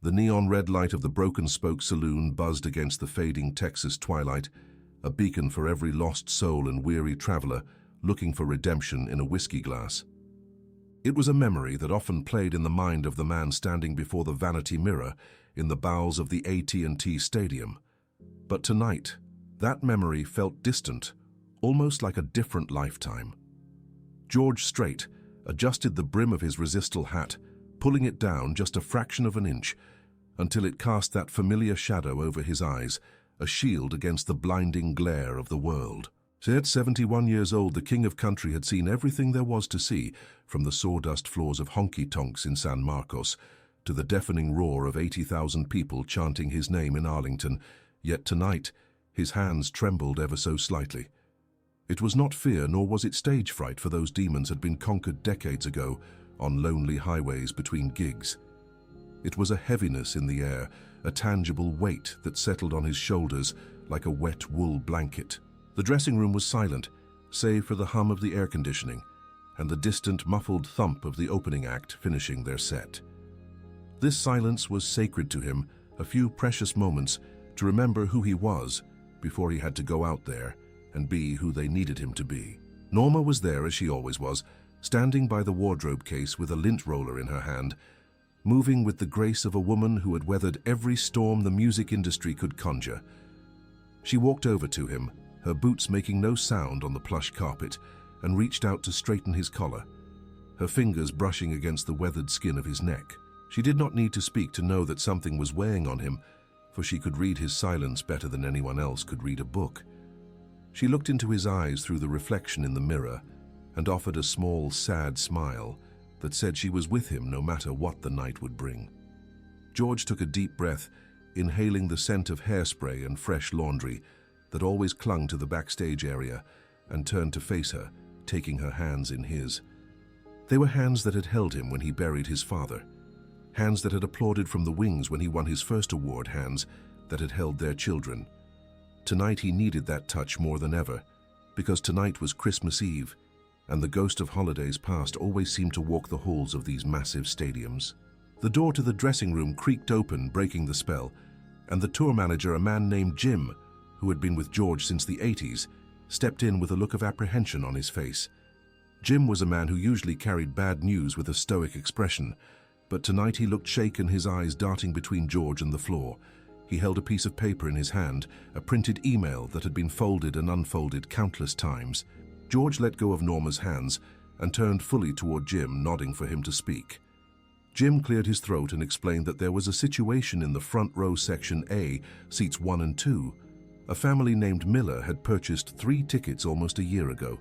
The neon red light of the Broken Spoke Saloon buzzed against the fading Texas twilight, a beacon for every lost soul and weary traveler looking for redemption in a whiskey glass. It was a memory that often played in the mind of the man standing before the vanity mirror in the bowels of the AT&T Stadium. But tonight, that memory felt distant, almost like a different lifetime. George Strait adjusted the brim of his resistal hat, pulling it down just a fraction of an inch, until it cast that familiar shadow over his eyes, a shield against the blinding glare of the world. At 71 years old, the king of country had seen everything there was to see, from the sawdust floors of honky-tonks in San Marcos to the deafening roar of 80,000 people chanting his name in Arlington, yet tonight his hands trembled ever so slightly. It was not fear, nor was it stage fright, for those demons had been conquered decades ago on lonely highways between gigs. It was a heaviness in the air, a tangible weight that settled on his shoulders like a wet wool blanket. The dressing room was silent, save for the hum of the air conditioning and the distant, muffled thump of the opening act finishing their set. This silence was sacred to him, a few precious moments to remember who he was before he had to go out there and be who they needed him to be. Norma was there as she always was, standing by the wardrobe case with a lint roller in her hand, moving with the grace of a woman who had weathered every storm the music industry could conjure. She walked over to him, her boots making no sound on the plush carpet, and reached out to straighten his collar, her fingers brushing against the weathered skin of his neck. She did not need to speak to know that something was weighing on him, for she could read his silence better than anyone else could read a book. She looked into his eyes through the reflection in the mirror and offered a small, sad smile that said she was with him no matter what the night would bring. George took a deep breath, inhaling the scent of hairspray and fresh laundry that always clung to the backstage area, and turned to face her, taking her hands in his. They were hands that had held him when he buried his father, hands that had applauded from the wings when he won his first award, hands that had held their children. Tonight he needed that touch more than ever, because tonight was Christmas Eve, and the ghost of holidays past always seemed to walk the halls of these massive stadiums. The door to the dressing room creaked open, breaking the spell, and the tour manager, a man named Jim, who had been with George since the 80s, stepped in with a look of apprehension on his face. Jim was a man who usually carried bad news with a stoic expression, but tonight he looked shaken, his eyes darting between George and the floor. He held a piece of paper in his hand, a printed email that had been folded and unfolded countless times. George let go of Norma's hands and turned fully toward Jim, nodding for him to speak. Jim cleared his throat and explained that there was a situation in the front row, section A, seats 1 and 2. A family named Miller had purchased 3 tickets almost a year ago.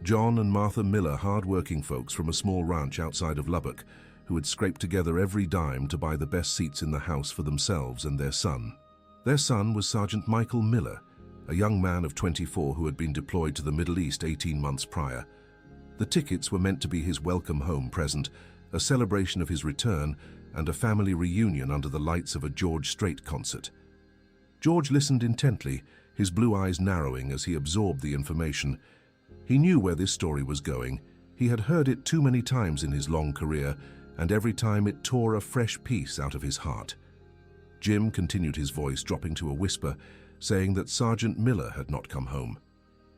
John and Martha Miller, hard-working folks from a small ranch outside of Lubbock, who had scraped together every dime to buy the best seats in the house for themselves and their son. Their son was Sergeant Michael Miller, a young man of 24 who had been deployed to the Middle East 18 months prior. The tickets were meant to be his welcome home present, a celebration of his return, and a family reunion under the lights of a George Strait concert. George listened intently, his blue eyes narrowing as he absorbed the information. He knew where this story was going. He had heard it too many times in his long career, and every time it tore a fresh piece out of his heart. Jim continued, his voice dropping to a whisper, saying that Sergeant Miller had not come home.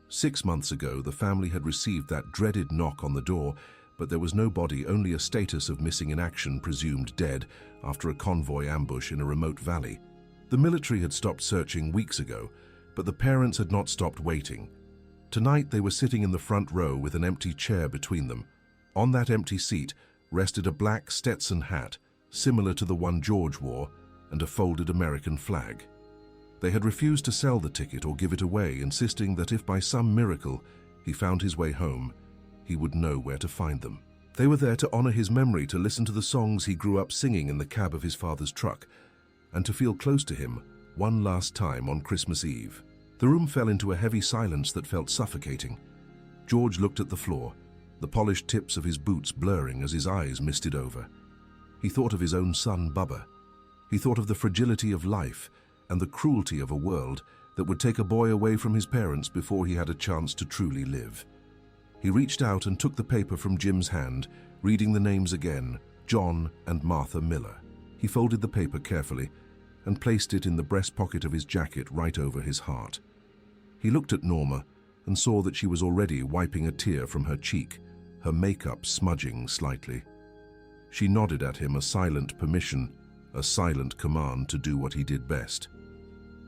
6 months ago, the family had received that dreaded knock on the door, but there was no body, only a status of missing in action, presumed dead after a convoy ambush in a remote valley. The military had stopped searching weeks ago, but the parents had not stopped waiting. Tonight they were sitting in the front row with an empty chair between them. On that empty seat rested a black Stetson hat, similar to the one George wore, and a folded American flag. They had refused to sell the ticket or give it away, insisting that if by some miracle he found his way home, he would know where to find them. They were there to honor his memory, to listen to the songs he grew up singing in the cab of his father's truck, and to feel close to him one last time on Christmas Eve. The room fell into a heavy silence that felt suffocating. George looked at the floor, the polished tips of his boots blurring as his eyes misted over. He thought of his own son, Bubba. He thought of the fragility of life and the cruelty of a world that would take a boy away from his parents before he had a chance to truly live. He reached out and took the paper from Jim's hand, reading the names again, John and Martha Miller. He folded the paper carefully and placed it in the breast pocket of his jacket right over his heart. He looked at Norma and saw that she was already wiping a tear from her cheek, her makeup smudging slightly. She nodded at him a silent permission, a silent command to do what he did best.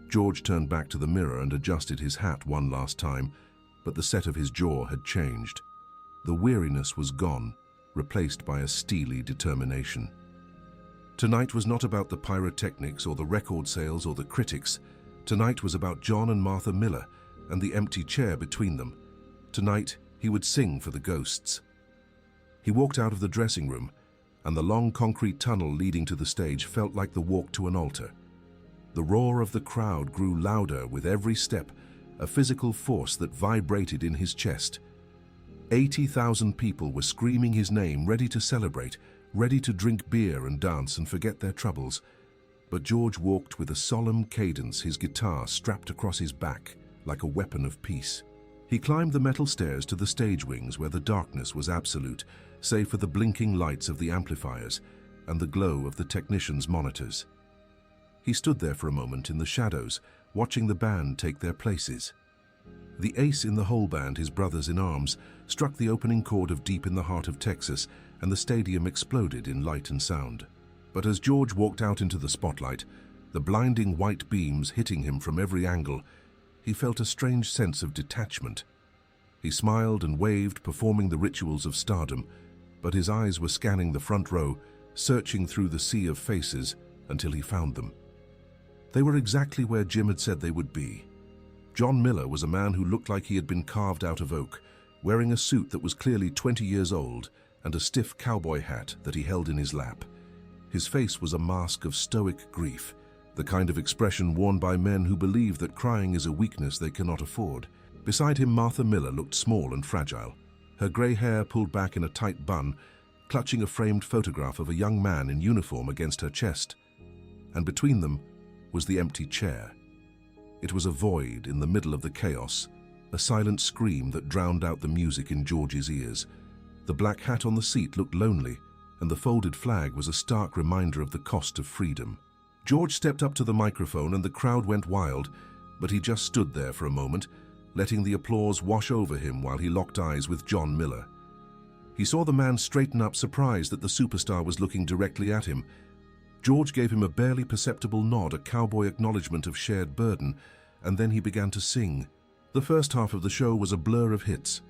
George turned back to the mirror and adjusted his hat one last time, but the set of his jaw had changed. The weariness was gone, replaced by a steely determination. Tonight was not about the pyrotechnics or the record sales or the critics. Tonight was about John and Martha Miller and the empty chair between them. Tonight, he would sing for the ghosts. He walked out of the dressing room, and the long concrete tunnel leading to the stage felt like the walk to an altar. The roar of the crowd grew louder with every step, a physical force that vibrated in his chest. 80,000 people were screaming his name, ready to celebrate, ready to drink beer and dance and forget their troubles. But George walked with a solemn cadence, his guitar strapped across his back like a weapon of peace. He climbed the metal stairs to the stage wings where the darkness was absolute, save for the blinking lights of the amplifiers and the glow of the technicians' monitors. He stood there for a moment in the shadows, watching the band take their places. The ace in the whole band, his brothers in arms, struck the opening chord of Deep in the Heart of Texas, and the stadium exploded in light and sound. But as George walked out into the spotlight, the blinding white beams hitting him from every angle, he felt a strange sense of detachment. He smiled and waved, performing the rituals of stardom, but his eyes were scanning the front row, searching through the sea of faces until he found them. They were exactly where Jim had said they would be. John Miller was a man who looked like he had been carved out of oak, wearing a suit that was clearly 20 years old and a stiff cowboy hat that he held in his lap. His face was a mask of stoic grief, the kind of expression worn by men who believe that crying is a weakness they cannot afford. Beside him, Martha Miller looked small and fragile, her grey hair pulled back in a tight bun, clutching a framed photograph of a young man in uniform against her chest. And between them was the empty chair. It was a void in the middle of the chaos, a silent scream that drowned out the music in George's ears. The black hat on the seat looked lonely, and the folded flag was a stark reminder of the cost of freedom. George stepped up to the microphone and the crowd went wild, but he just stood there for a moment, letting the applause wash over him while he locked eyes with John Miller. He saw the man straighten up, surprised that the superstar was looking directly at him. George gave him a barely perceptible nod, a cowboy acknowledgement of shared burden, and then he began to sing. The first half of the show was a blur of hits.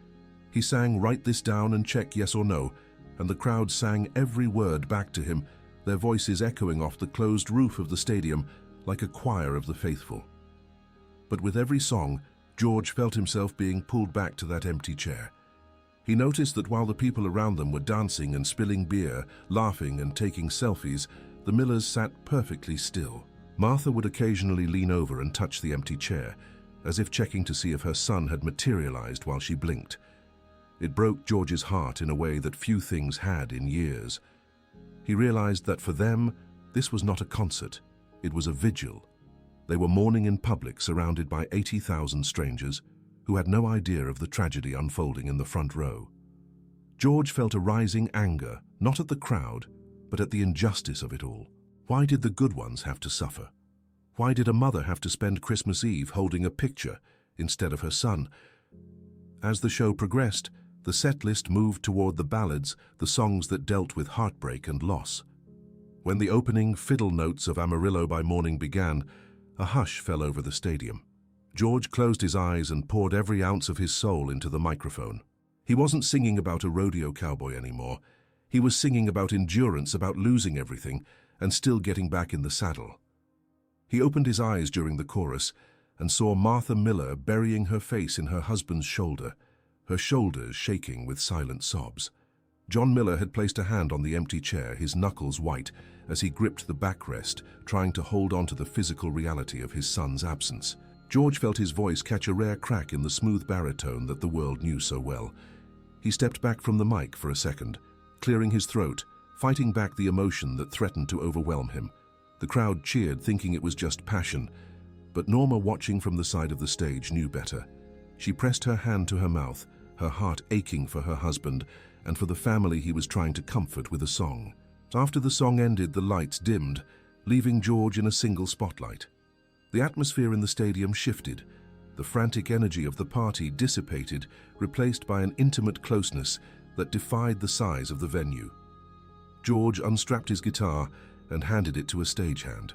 He sang "Write This Down and Check Yes or No," and the crowd sang every word back to him, their voices echoing off the closed roof of the stadium like a choir of the faithful. But with every song, George felt himself being pulled back to that empty chair. He noticed that while the people around them were dancing and spilling beer, laughing and taking selfies, the Millers sat perfectly still. Martha would occasionally lean over and touch the empty chair, as if checking to see if her son had materialized while she blinked. It broke George's heart in a way that few things had in years. He realized that for them, this was not a concert, it was a vigil. They were mourning in public, surrounded by 80,000 strangers who had no idea of the tragedy unfolding in the front row. George felt a rising anger, not at the crowd, but at the injustice of it all. Why did the good ones have to suffer? Why did a mother have to spend Christmas Eve holding a picture instead of her son? As the show progressed, the set list moved toward the ballads, the songs that dealt with heartbreak and loss. When the opening fiddle notes of Amarillo by Morning began, a hush fell over the stadium. George closed his eyes and poured every ounce of his soul into the microphone. He wasn't singing about a rodeo cowboy anymore. He was singing about endurance, about losing everything and still getting back in the saddle. He opened his eyes during the chorus and saw Martha Miller burying her face in her husband's shoulder, her shoulders shaking with silent sobs. John Miller had placed a hand on the empty chair, his knuckles white, as he gripped the backrest, trying to hold on to the physical reality of his son's absence. George felt his voice catch a rare crack in the smooth baritone that the world knew so well. He stepped back from the mic for a second, clearing his throat, fighting back the emotion that threatened to overwhelm him. The crowd cheered, thinking it was just passion, but Norma, watching from the side of the stage, knew better. She pressed her hand to her mouth, her heart aching for her husband and for the family he was trying to comfort with a song. After the song ended, the lights dimmed, leaving George in a single spotlight. The atmosphere in the stadium shifted. The frantic energy of the party dissipated, replaced by an intimate closeness that defied the size of the venue. George unstrapped his guitar and handed it to a stagehand.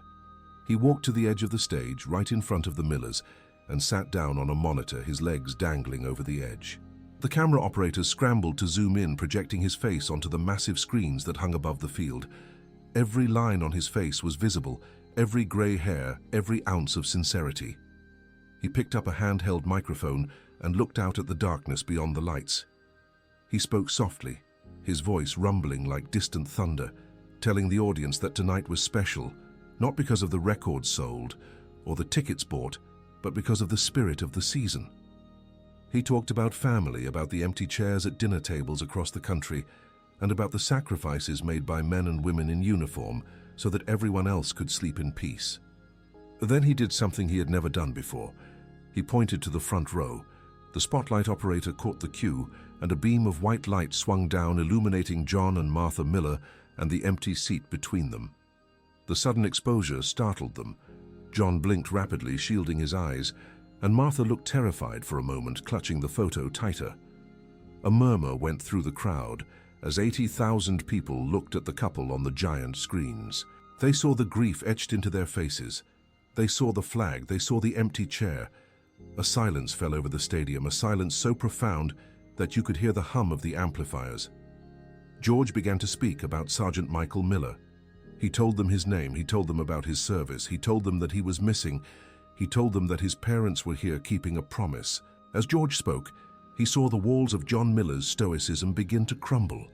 He walked to the edge of the stage, right in front of the Millers, and sat down on a monitor, his legs dangling over the edge. The camera operators scrambled to zoom in, projecting his face onto the massive screens that hung above the field. Every line on his face was visible, every grey hair, every ounce of sincerity. He picked up a handheld microphone and looked out at the darkness beyond the lights. He spoke softly, his voice rumbling like distant thunder, telling the audience that tonight was special, not because of the records sold or the tickets bought, but because of the spirit of the season. He talked about family, about the empty chairs at dinner tables across the country, and about the sacrifices made by men and women in uniform so that everyone else could sleep in peace. Then he did something he had never done before. He pointed to the front row. The spotlight operator caught the cue, and a beam of white light swung down, illuminating John and Martha Miller and the empty seat between them. The sudden exposure startled them. John blinked rapidly, shielding his eyes, and Martha looked terrified for a moment, clutching the photo tighter. A murmur went through the crowd as 80,000 people looked at the couple on the giant screens. They saw the grief etched into their faces. They saw the flag, they saw the empty chair. A silence fell over the stadium, a silence so profound that you could hear the hum of the amplifiers. George began to speak about Sergeant Michael Miller. He told them his name, he told them about his service, he told them that he was missing, he told them that his parents were here keeping a promise. As George spoke, he saw the walls of John Miller's stoicism begin to crumble.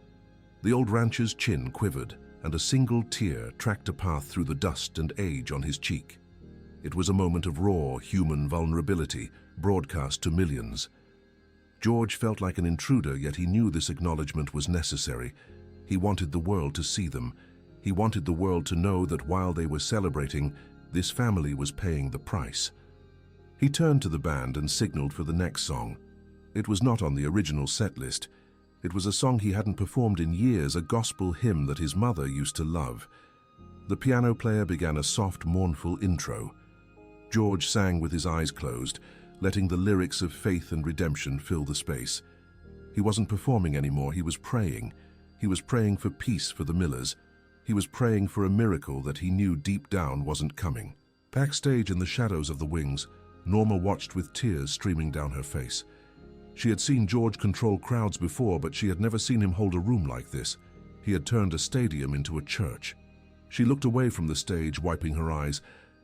The old rancher's chin quivered, and a single tear tracked a path through the dust and age on his cheek. It was a moment of raw, human vulnerability, broadcast to millions. George felt like an intruder, yet he knew this acknowledgement was necessary. He wanted the world to see them. He wanted the world to know that while they were celebrating, this family was paying the price. He turned to the band and signaled for the next song. It was not on the original set list. It was a song he hadn't performed in years, a gospel hymn that his mother used to love. The piano player began a soft, mournful intro. George sang with his eyes closed, letting the lyrics of faith and redemption fill the space. He wasn't performing anymore, he was praying. He was praying for peace for the Millers. He was praying for a miracle that he knew deep down wasn't coming. Backstage in the shadows of the wings, Norma watched with tears streaming down her face. She had seen George control crowds before, but she had never seen him hold a room like this. He had turned a stadium into a church. She looked away from the stage, wiping her eyes,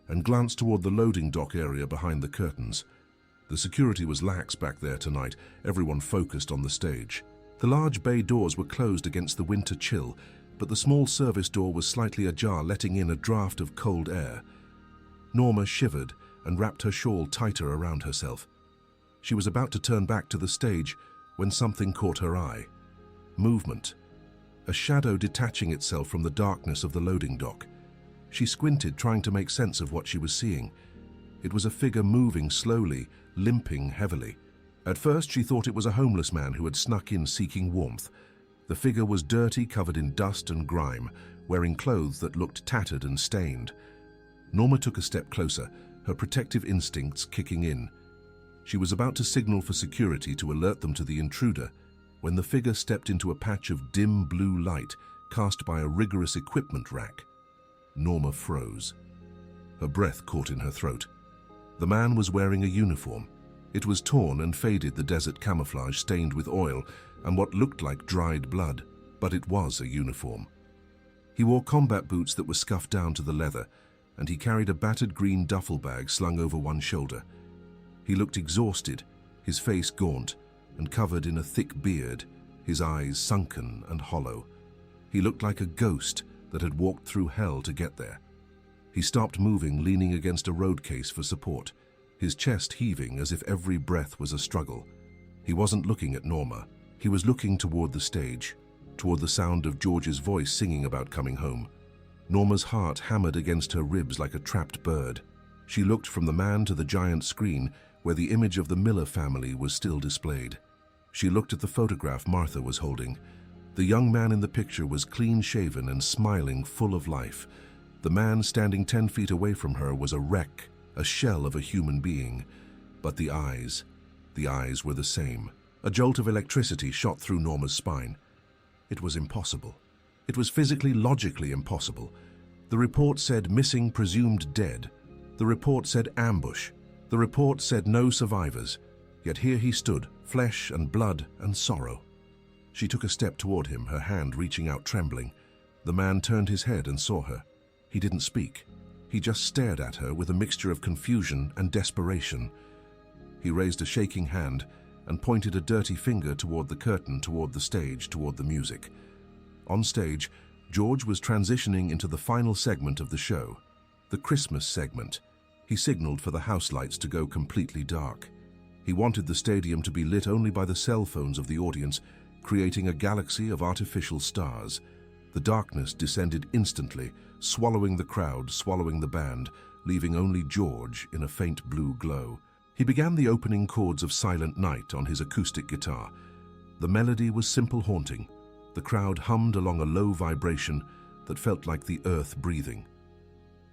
and glanced toward the loading dock area behind the curtains. The security was lax back there tonight, everyone focused on the stage. The large bay doors were closed against the winter chill, but the small service door was slightly ajar, letting in a draft of cold air. Norma shivered and wrapped her shawl tighter around herself. She was about to turn back to the stage when something caught her eye. Movement. A shadow detaching itself from the darkness of the loading dock. She squinted, trying to make sense of what she was seeing. It was a figure moving slowly, limping heavily. At first she thought it was a homeless man who had snuck in seeking warmth. The figure was dirty, covered in dust and grime, wearing clothes that looked tattered and stained. Norma took a step closer, her protective instincts kicking in. She was about to signal for security to alert them to the intruder when the figure stepped into a patch of dim blue light cast by a rigorous equipment rack. Norma froze. Her breath caught in her throat. The man was wearing a uniform. It was torn and faded, the desert camouflage stained with oil and what looked like dried blood, but it was a uniform. He wore combat boots that were scuffed down to the leather, and he carried a battered green duffel bag slung over one shoulder. He looked exhausted, his face gaunt and covered in a thick beard, his eyes sunken and hollow. He looked like a ghost that had walked through hell to get there. He stopped moving, leaning against a road case for support, his chest heaving as if every breath was a struggle. He wasn't looking at Norma. He was looking toward the stage, toward the sound of George's voice singing about coming home. Norma's heart hammered against her ribs like a trapped bird. She looked from the man to the giant screen where the image of the Miller family was still displayed. She looked at the photograph Martha was holding. The young man in the picture was clean-shaven and smiling, full of life. The man standing 10 feet away from her was a wreck, a shell of a human being. But the eyes were the same. A jolt of electricity shot through Norma's spine. It was impossible. It was physically, logically impossible. The report said missing, presumed dead. The report said ambush. The report said no survivors. Yet here he stood, flesh and blood and sorrow. She took a step toward him, her hand reaching out, trembling. The man turned his head and saw her. He didn't speak. He just stared at her with a mixture of confusion and desperation. He raised a shaking hand and pointed a dirty finger toward the curtain, toward the stage, toward the music. On stage, George was transitioning into the final segment of the show, the Christmas segment. He signaled for the house lights to go completely dark. He wanted the stadium to be lit only by the cell phones of the audience, creating a galaxy of artificial stars. The darkness descended instantly, swallowing the crowd, swallowing the band, leaving only George in a faint blue glow. He began the opening chords of Silent Night on his acoustic guitar. The melody was simple, haunting. The crowd hummed along a low vibration that felt like the earth breathing.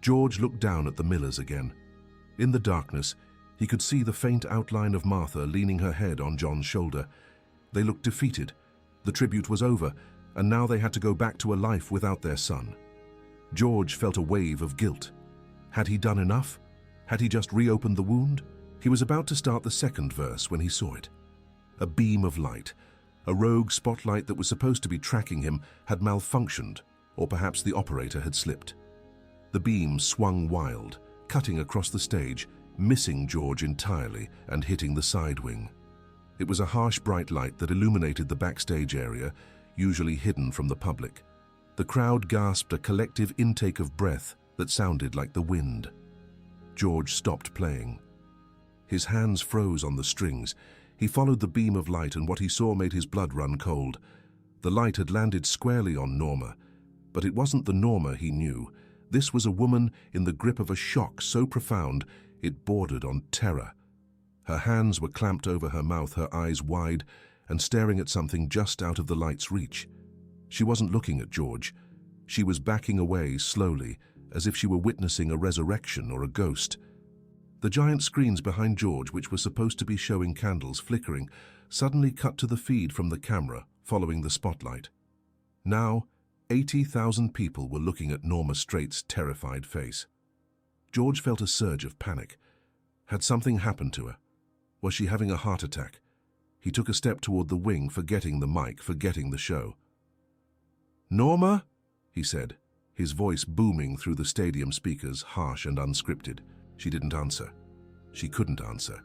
George looked down at the Millers again. In the darkness, he could see the faint outline of Martha leaning her head on John's shoulder. They looked defeated. The tribute was over, and now they had to go back to a life without their son. George felt a wave of guilt. Had he done enough? Had he just reopened the wound? He was about to start the second verse when he saw it. A beam of light. A rogue spotlight that was supposed to be tracking him had malfunctioned, or perhaps the operator had slipped. The beam swung wild, cutting across the stage, missing George entirely and hitting the side wing. It was a harsh, bright light that illuminated the backstage area, usually hidden from the public. The crowd gasped a collective intake of breath that sounded like the wind. George stopped playing. His hands froze on the strings. He followed the beam of light, and what he saw made his blood run cold. The light had landed squarely on Norma, but it wasn't the Norma he knew. This was a woman in the grip of a shock so profound it bordered on terror. Her hands were clamped over her mouth, her eyes wide and staring at something just out of the light's reach. She wasn't looking at George. She was backing away slowly, as if she were witnessing a resurrection or a ghost. The giant screens behind George, which were supposed to be showing candles flickering, suddenly cut to the feed from the camera, following the spotlight. Now, 80,000 people were looking at Norma Strait's terrified face. George felt a surge of panic. Had something happened to her? Was she having a heart attack? He took a step toward the wing, forgetting the mic, forgetting the show. "Norma?" he said, his voice booming through the stadium speakers, harsh and unscripted. She didn't answer. She couldn't answer.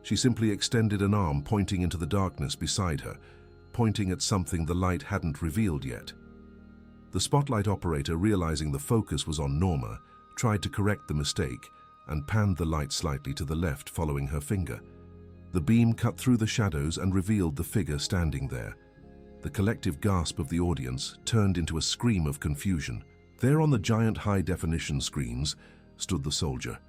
She simply extended an arm, pointing into the darkness beside her, pointing at something the light hadn't revealed yet. The spotlight operator, realizing the focus was on Norma, tried to correct the mistake and panned the light slightly to the left, following her finger. The beam cut through the shadows and revealed the figure standing there. The collective gasp of the audience turned into a scream of confusion. There on the giant high-definition screens stood the soldier.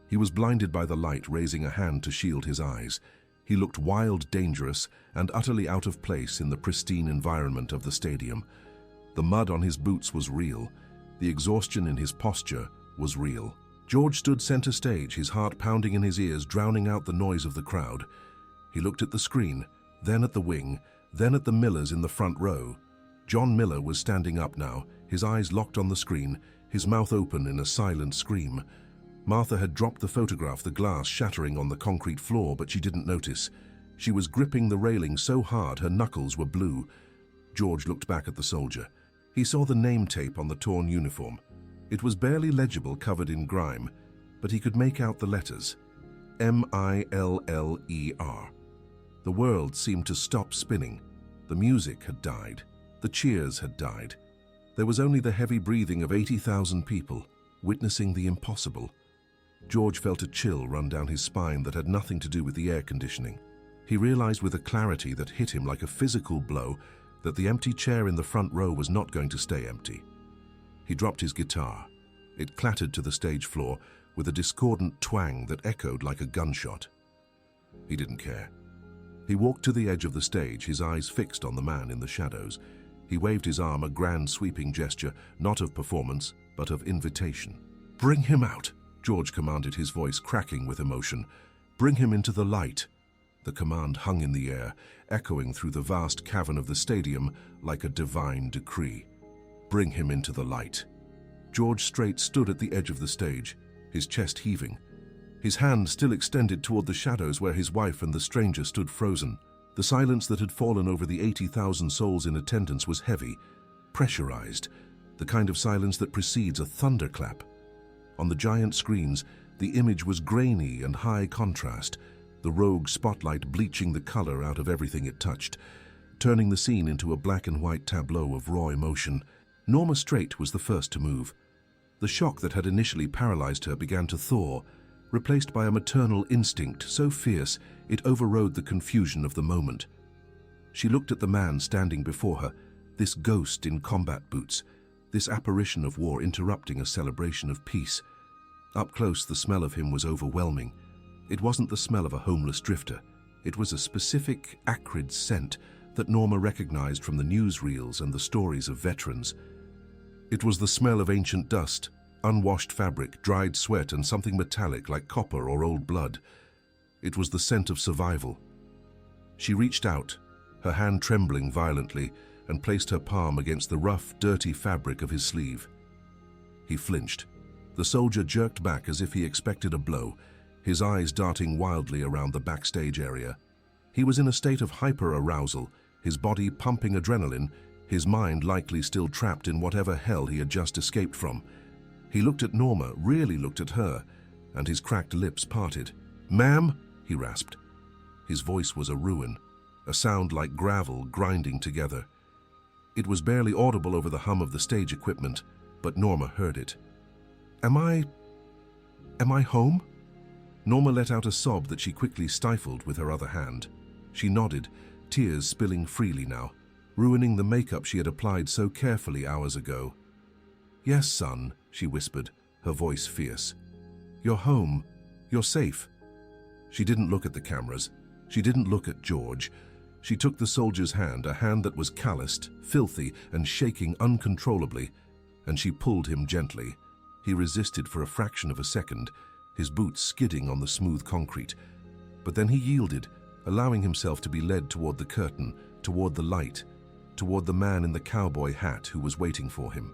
He was blinded by the light, raising a hand to shield his eyes. He looked wild, dangerous, and utterly out of place in the pristine environment of the stadium. The mud on his boots was real. The exhaustion in his posture was real. George stood center stage, his heart pounding in his ears, drowning out the noise of the crowd. He looked at the screen, then at the wing, then at the Millers in the front row. John Miller was standing up now, his eyes locked on the screen, his mouth open in a silent scream. Martha had dropped the photograph, the glass shattering on the concrete floor, but she didn't notice. She was gripping the railing so hard her knuckles were blue. George looked back at the soldier. He saw the name tape on the torn uniform. It was barely legible, covered in grime, but he could make out the letters. M-I-L-L-E-R. The world seemed to stop spinning. The music had died. The cheers had died. There was only the heavy breathing of 80,000 people, witnessing the impossible. George felt a chill run down his spine that had nothing to do with the air conditioning. He realized with a clarity that hit him like a physical blow that the empty chair in the front row was not going to stay empty. He dropped his guitar. It clattered to the stage floor with a discordant twang that echoed like a gunshot. He didn't care. He walked to the edge of the stage, his eyes fixed on the man in the shadows. He waved his arm, a grand sweeping gesture, not of performance, but of invitation. "Bring him out," George commanded, his voice cracking with emotion. "Bring him into the light." The command hung in the air, echoing through the vast cavern of the stadium like a divine decree. Bring him into the light. George Strait stood at the edge of the stage, his chest heaving, his hand still extended toward the shadows where his wife and the stranger stood frozen. The silence that had fallen over the 80,000 souls in attendance was heavy, pressurized, the kind of silence that precedes a thunderclap. On the giant screens, the image was grainy and high contrast, the rogue spotlight bleaching the color out of everything it touched, turning the scene into a black and white tableau of raw emotion. Norma Strait was the first to move. The shock that had initially paralyzed her began to thaw, replaced by a maternal instinct so fierce it overrode the confusion of the moment. She looked at the man standing before her, this ghost in combat boots, this apparition of war interrupting a celebration of peace. Up close, the smell of him was overwhelming. It wasn't the smell of a homeless drifter. It was a specific, acrid scent that Norma recognized from the newsreels and the stories of veterans. It was the smell of ancient dust, unwashed fabric, dried sweat, and something metallic like copper or old blood. It was the scent of survival. She reached out, her hand trembling violently, and placed her palm against the rough, dirty fabric of his sleeve. He flinched. The soldier jerked back as if he expected a blow, his eyes darting wildly around the backstage area. He was in a state of hyper-arousal, his body pumping adrenaline, his mind likely still trapped in whatever hell he had just escaped from. He looked at Norma, really looked at her, and his cracked lips parted. "Ma'am," he rasped. His voice was a ruin, a sound like gravel grinding together. It was barely audible over the hum of the stage equipment, but Norma heard it. Am I home?" Norma let out a sob that she quickly stifled with her other hand. She nodded, tears spilling freely now, ruining the makeup she had applied so carefully hours ago. "Yes, son," she whispered, her voice fierce. "You're home. You're safe." She didn't look at the cameras. She didn't look at George. She took the soldier's hand, a hand that was calloused, filthy, and shaking uncontrollably, and she pulled him gently. He resisted for a fraction of a second, his boots skidding on the smooth concrete. But then he yielded, allowing himself to be led toward the curtain, toward the light, toward the man in the cowboy hat who was waiting for him.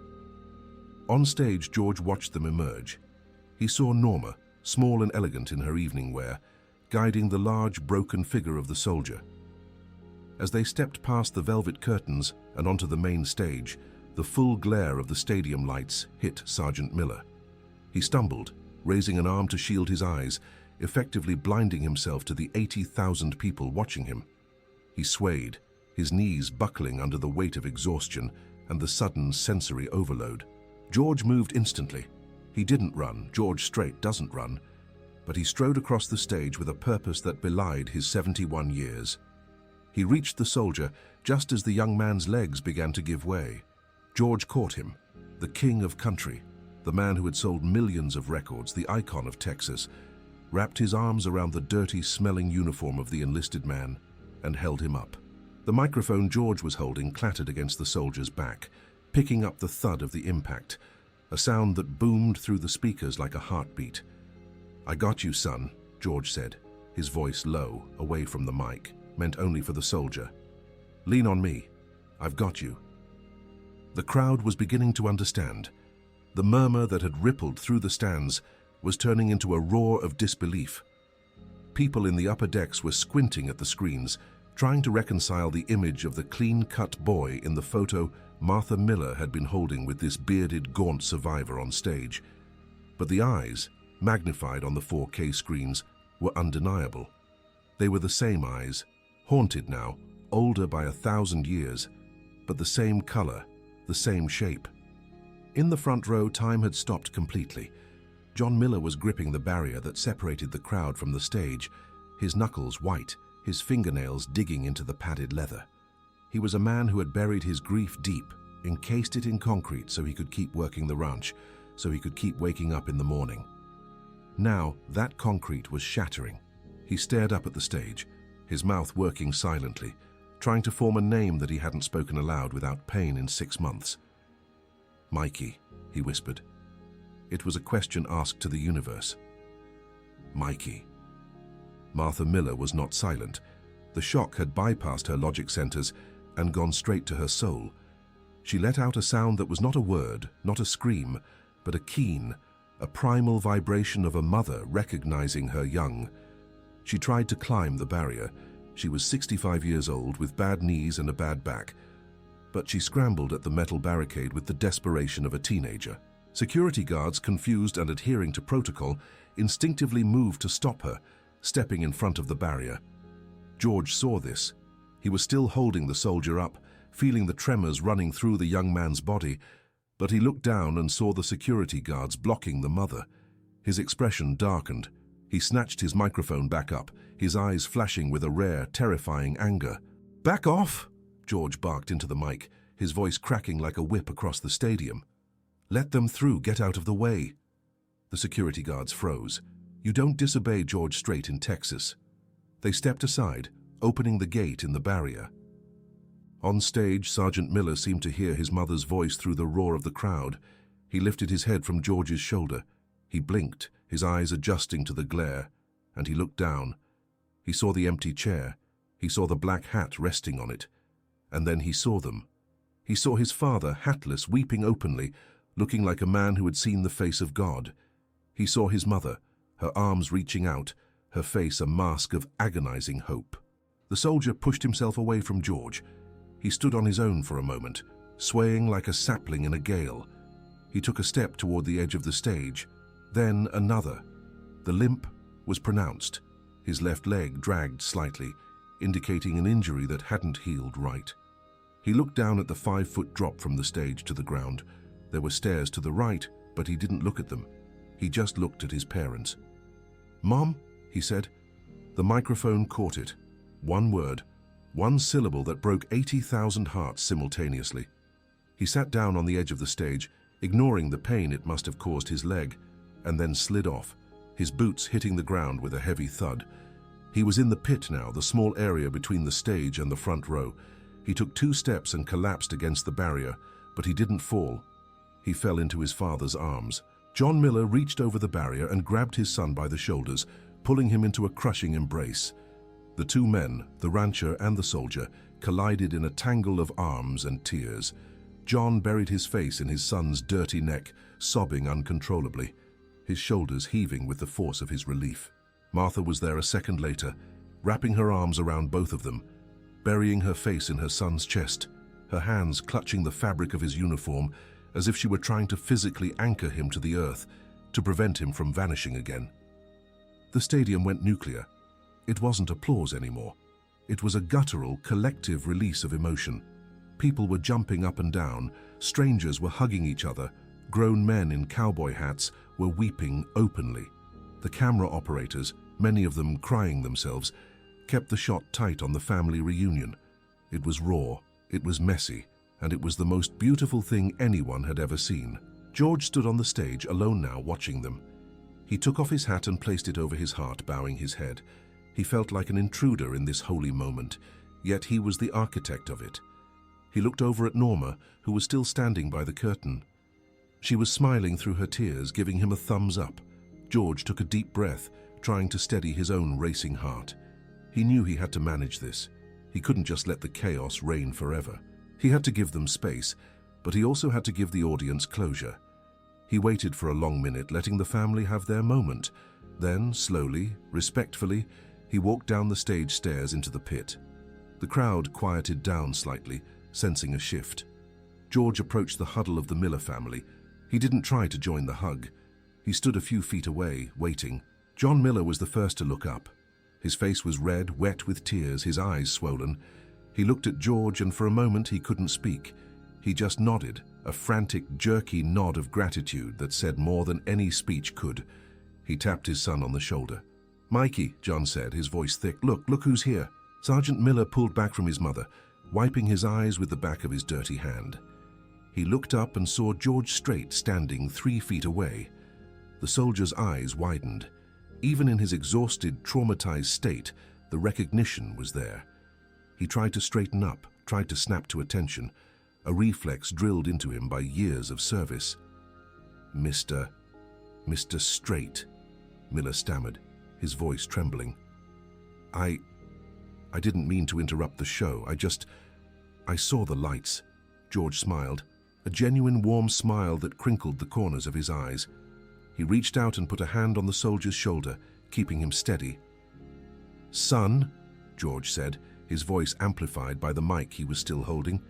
On stage, George watched them emerge. He saw Norma, small and elegant in her evening wear, guiding the large, broken figure of the soldier. As they stepped past the velvet curtains and onto the main stage, the full glare of the stadium lights hit Sergeant Miller. He stumbled, raising an arm to shield his eyes, effectively blinding himself to the 80,000 people watching him. He swayed, his knees buckling under the weight of exhaustion and the sudden sensory overload. George moved instantly. He didn't run. George Strait doesn't run. But he strode across the stage with a purpose that belied his 71 years. He reached the soldier just as the young man's legs began to give way. George caught him, the king of country, the man who had sold millions of records, the icon of Texas, wrapped his arms around the dirty, smelling uniform of the enlisted man and held him up. The microphone George was holding clattered against the soldier's back, picking up the thud of the impact, a sound that boomed through the speakers like a heartbeat. "I got you, son," George said, his voice low, away from the mic, meant only for the soldier. "Lean on me. I've got you." The crowd was beginning to understand. The murmur that had rippled through the stands was turning into a roar of disbelief. People in the upper decks were squinting at the screens, trying to reconcile the image of the clean-cut boy in the photo Martha Miller had been holding with this bearded, gaunt survivor on stage. But the eyes, magnified on the 4K screens, were undeniable. They were the same eyes, haunted now, older by 1,000 years, but the same color, the same shape. In the front row, time had stopped completely. John Miller was gripping the barrier that separated the crowd from the stage, his knuckles white, his fingernails digging into the padded leather. He was a man who had buried his grief deep, encased it in concrete so he could keep working the ranch, so he could keep waking up in the morning. Now, that concrete was shattering. He stared up at the stage, his mouth working silently, trying to form a name that he hadn't spoken aloud without pain in 6 months. "Mikey," he whispered. It was a question asked to the universe. "Mikey." Martha Miller was not silent. The shock had bypassed her logic centers and gone straight to her soul. She let out a sound that was not a word, not a scream, but a keen, a primal vibration of a mother recognizing her young. She tried to climb the barrier. She was 65 years old with bad knees and a bad back. But she scrambled at the metal barricade with the desperation of a teenager. Security guards, confused and adhering to protocol, instinctively moved to stop her, stepping in front of the barrier. George saw this. He was still holding the soldier up, feeling the tremors running through the young man's body, but he looked down and saw the security guards blocking the mother. His expression darkened. He snatched his microphone back up, his eyes flashing with a rare, terrifying anger. "Back off!" George barked into the mic, his voice cracking like a whip across the stadium. "Let them through, get out of the way." The security guards froze. You don't disobey George Strait in Texas. They stepped aside, opening the gate in the barrier. On stage, Sergeant Miller seemed to hear his mother's voice through the roar of the crowd. He lifted his head from George's shoulder. He blinked, his eyes adjusting to the glare, and he looked down. He saw the empty chair. He saw the black hat resting on it. And then he saw them. He saw his father, hatless, weeping openly, looking like a man who had seen the face of God. He saw his mother, her arms reaching out, her face a mask of agonizing hope. The soldier pushed himself away from George. He stood on his own for a moment, swaying like a sapling in a gale. He took a step toward the edge of the stage, then another. The limp was pronounced. His left leg dragged slightly, indicating an injury that hadn't healed right. He looked down at the 5-foot drop from the stage to the ground. There were stairs to the right, but he didn't look at them. He just looked at his parents. "Mom," he said. The microphone caught it. One word, one syllable that broke 80,000 hearts simultaneously. He sat down on the edge of the stage, ignoring the pain it must have caused his leg, and then slid off, his boots hitting the ground with a heavy thud. He was in the pit now, the small area between the stage and the front row. He took 2 steps and collapsed against the barrier, but he didn't fall. He fell into his father's arms. John Miller reached over the barrier and grabbed his son by the shoulders, pulling him into a crushing embrace. The 2 men, the rancher and the soldier, collided in a tangle of arms and tears. John buried his face in his son's dirty neck, sobbing uncontrollably, his shoulders heaving with the force of his relief. Martha was there a second later, wrapping her arms around both of them, burying her face in her son's chest, her hands clutching the fabric of his uniform as if she were trying to physically anchor him to the earth, to prevent him from vanishing again. The stadium went nuclear. It wasn't applause anymore. It was a guttural, collective release of emotion. People were jumping up and down, strangers were hugging each other, grown men in cowboy hats were weeping openly. The camera operators, many of them crying themselves, kept the shot tight on the family reunion. It was raw, it was messy, and it was the most beautiful thing anyone had ever seen. George stood on the stage, alone now, watching them. He took off his hat and placed it over his heart, bowing his head. He felt like an intruder in this holy moment, yet he was the architect of it. He looked over at Norma, who was still standing by the curtain. She was smiling through her tears, giving him a thumbs up. George took a deep breath, trying to steady his own racing heart. He knew he had to manage this. He couldn't just let the chaos reign forever. He had to give them space, but he also had to give the audience closure. He waited for a long minute, letting the family have their moment. Then, slowly, respectfully, he walked down the stage stairs into the pit. The crowd quieted down slightly, sensing a shift. George approached the huddle of the Miller family. He didn't try to join the hug. He stood a few feet away, waiting. John Miller was the first to look up. His face was red, wet with tears, his eyes swollen. He looked at George, and for a moment he couldn't speak. He just nodded, a frantic, jerky nod of gratitude that said more than any speech could. He tapped his son on the shoulder. "Mikey," John said, his voice thick, look who's here." Sergeant Miller pulled back from his mother, wiping his eyes with the back of his dirty hand. He looked up and saw George Strait standing 3 feet away. The soldier's eyes widened. Even in his exhausted, traumatized state, the recognition was there. He tried to straighten up, tried to snap to attention, a reflex drilled into him by years of service. Mr. Strait, Miller stammered, his voice trembling. I didn't mean to interrupt the show. I saw the lights. George smiled, a genuine warm smile that crinkled the corners of his eyes. He reached out and put a hand on the soldier's shoulder, keeping him steady. "Son," George said, his voice amplified by the mic he was still holding,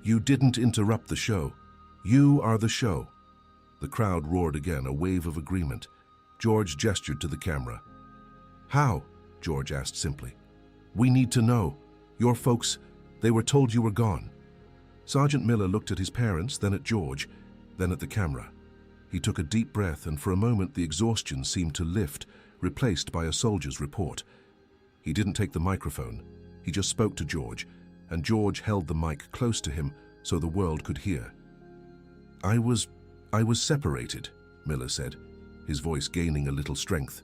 "you didn't interrupt the show. You are the show." The crowd roared again, a wave of agreement. George gestured to the camera. "How?" George asked simply. "We need to know. Your folks, they were told you were gone." Sergeant Miller looked at his parents, then at George, then at the camera. He took a deep breath, and for a moment the exhaustion seemed to lift, replaced by a soldier's report. He didn't take the microphone. He just spoke to George, and George held the mic close to him so the world could hear. I was separated," Miller said, his voice gaining a little strength.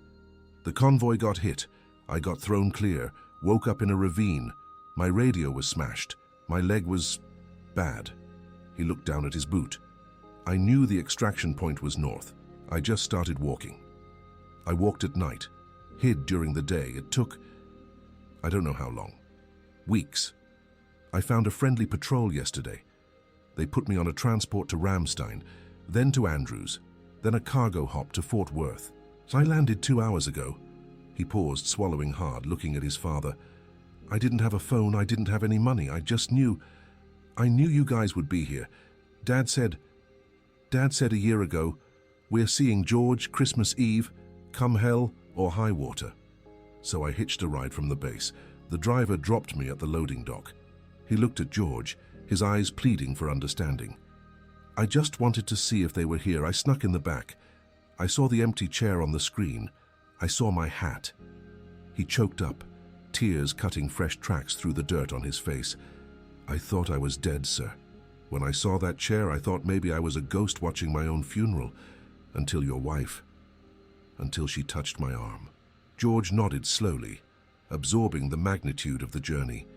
"The convoy got hit. I got thrown clear, woke up in a ravine. My radio was smashed. My leg was bad." He looked down at his boot. "I knew the extraction point was north. I just started walking. I walked at night, hid during the day. It took, I don't know how long. Weeks. I found a friendly patrol yesterday. They put me on a transport to Ramstein, then to Andrews, then a cargo hop to Fort Worth. I landed 2 hours ago." He paused, swallowing hard, looking at his father. "I didn't have a phone. I didn't have any money. I knew you guys would be here. Dad said a year ago, we're seeing George Christmas Eve, come hell or high water. So I hitched a ride from the base. The driver dropped me at the loading dock." He looked at George, his eyes pleading for understanding. "I just wanted to see if they were here. I snuck in the back. I saw the empty chair on the screen. I saw my hat." He choked up, tears cutting fresh tracks through the dirt on his face. "I thought I was dead, sir. When I saw that chair, I thought maybe I was a ghost watching my own funeral, until your wife, until she touched my arm." George nodded slowly, absorbing the magnitude of the journey.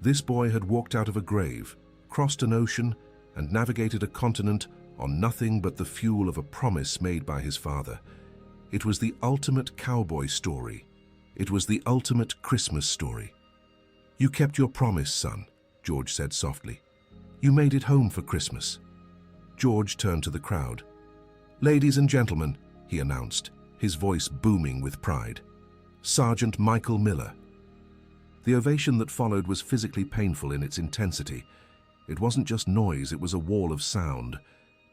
This boy had walked out of a grave, crossed an ocean, and navigated a continent on nothing but the fuel of a promise made by his father. It was the ultimate cowboy story. It was the ultimate Christmas story. "You kept your promise, son," George said softly. "You made it home for Christmas." George turned to the crowd. "Ladies and gentlemen," he announced, his voice booming with pride, "Sergeant Michael Miller." The ovation that followed was physically painful in its intensity. It wasn't just noise, it was a wall of sound.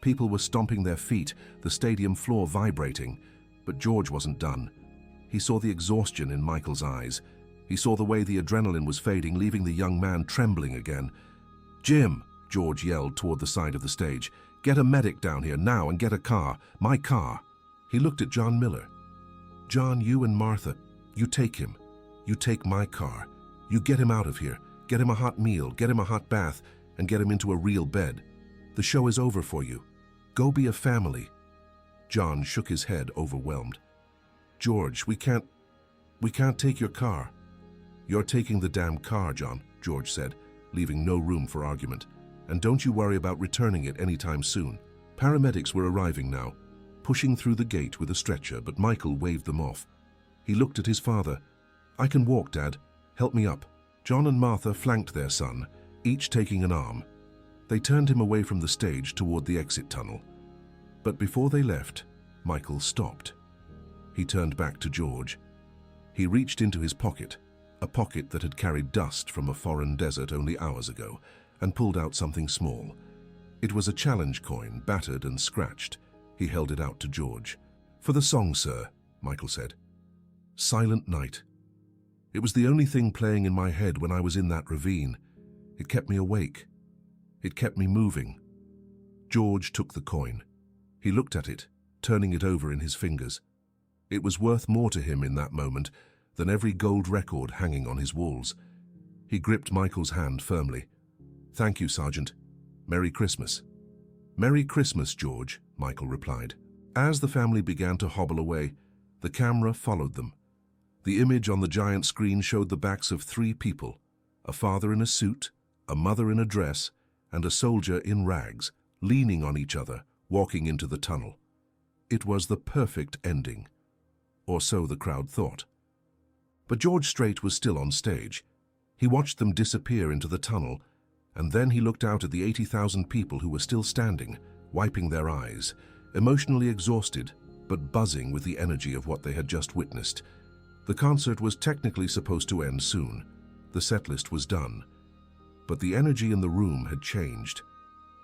People were stomping their feet, the stadium floor vibrating. But George wasn't done. He saw the exhaustion in Michael's eyes. He saw the way the adrenaline was fading, leaving the young man trembling again. "Jim," George yelled toward the side of the stage, "get a medic down here now and get a car. My car." He looked at John Miller. "John, you and Martha, you take him. You take my car. You get him out of here. Get him a hot meal, get him a hot bath, and get him into a real bed. The show is over for you. Go be a family." John shook his head, overwhelmed. "George, we can't take your car." "You're taking the damn car, John," George said, leaving no room for argument. "And don't you worry about returning it anytime soon." Paramedics were arriving now, pushing through the gate with a stretcher, but Michael waved them off. He looked at his father. "I can walk, Dad. Help me up." John and Martha flanked their son, each taking an arm. They turned him away from the stage toward the exit tunnel. But before they left, Michael stopped. He turned back to George. He reached into his pocket, a pocket that had carried dust from a foreign desert only hours ago, and pulled out something small. It was a challenge coin, battered and scratched. He held it out to George. "For the song, sir," Michael said. "Silent Night." It was the only thing playing in my head when I was in that ravine. It kept me awake. It kept me moving. George took the coin. He looked at it, turning it over in his fingers. It was worth more to him in that moment than every gold record hanging on his walls. He gripped Michael's hand firmly. "Thank you, Sergeant. Merry Christmas." "Merry Christmas, George," Michael replied. As the family began to hobble away, the camera followed them. The image on the giant screen showed the backs of 3 people, A father in a suit, a mother in a dress, and a soldier in rags, leaning on each other, walking into the tunnel. It was the perfect ending. Or so the crowd thought. But George Strait was still on stage. He watched them disappear into the tunnel, and then he looked out at the 80,000 people who were still standing, wiping their eyes, emotionally exhausted, but buzzing with the energy of what they had just witnessed. The concert was technically supposed to end soon. The setlist was done. But the energy in the room had changed.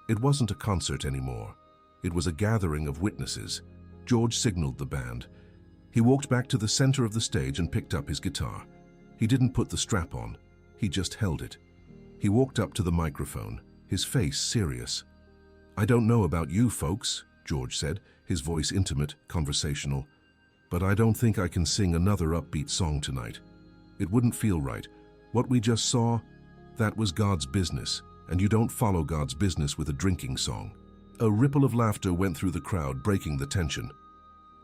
It wasn't a concert anymore. It was a gathering of witnesses. George signaled the band. He walked back to the center of the stage and picked up his guitar. He didn't put the strap on. He just held it. He walked up to the microphone, his face serious. "I don't know about you folks," George said, his voice intimate, conversational, "but I don't think I can sing another upbeat song tonight. It wouldn't feel right. What we just saw, that was God's business, and you don't follow God's business with a drinking song." A ripple of laughter went through the crowd, breaking the tension.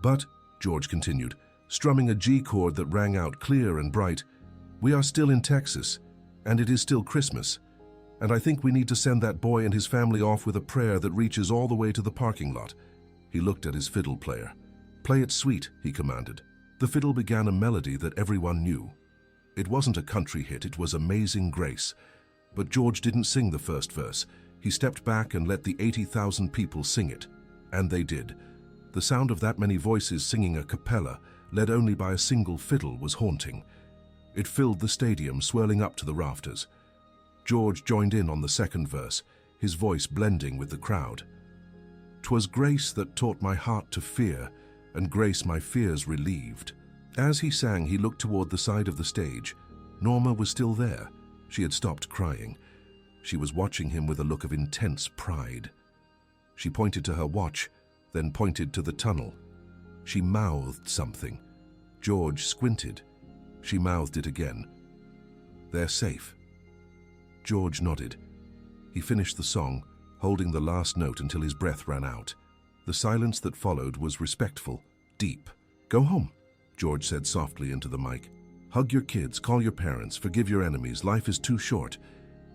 "But," George continued, strumming a G chord that rang out clear and bright, "we are still in Texas, and it is still Christmas, and I think we need to send that boy and his family off with a prayer that reaches all the way to the parking lot." He looked at his fiddle player. "Play it sweet," he commanded. The fiddle began a melody that everyone knew. It wasn't a country hit, it was Amazing Grace. But George didn't sing the first verse. He stepped back and let the 80,000 people sing it. And they did. The sound of that many voices singing a cappella, led only by a single fiddle, was haunting. It filled the stadium, swirling up to the rafters. George joined in on the second verse, his voice blending with the crowd. "'Twas grace that taught my heart to fear, and grace my fears relieved." As he sang, he looked toward the side of the stage. Norma was still there. She had stopped crying. She was watching him with a look of intense pride. She pointed to her watch, then pointed to the tunnel. She mouthed something. George squinted. She mouthed it again. "They're safe." George nodded. He finished the song, holding the last note until his breath ran out. The silence that followed was respectful, deep. "Go home," George said softly into the mic. "Hug your kids, call your parents, forgive your enemies. Life is too short,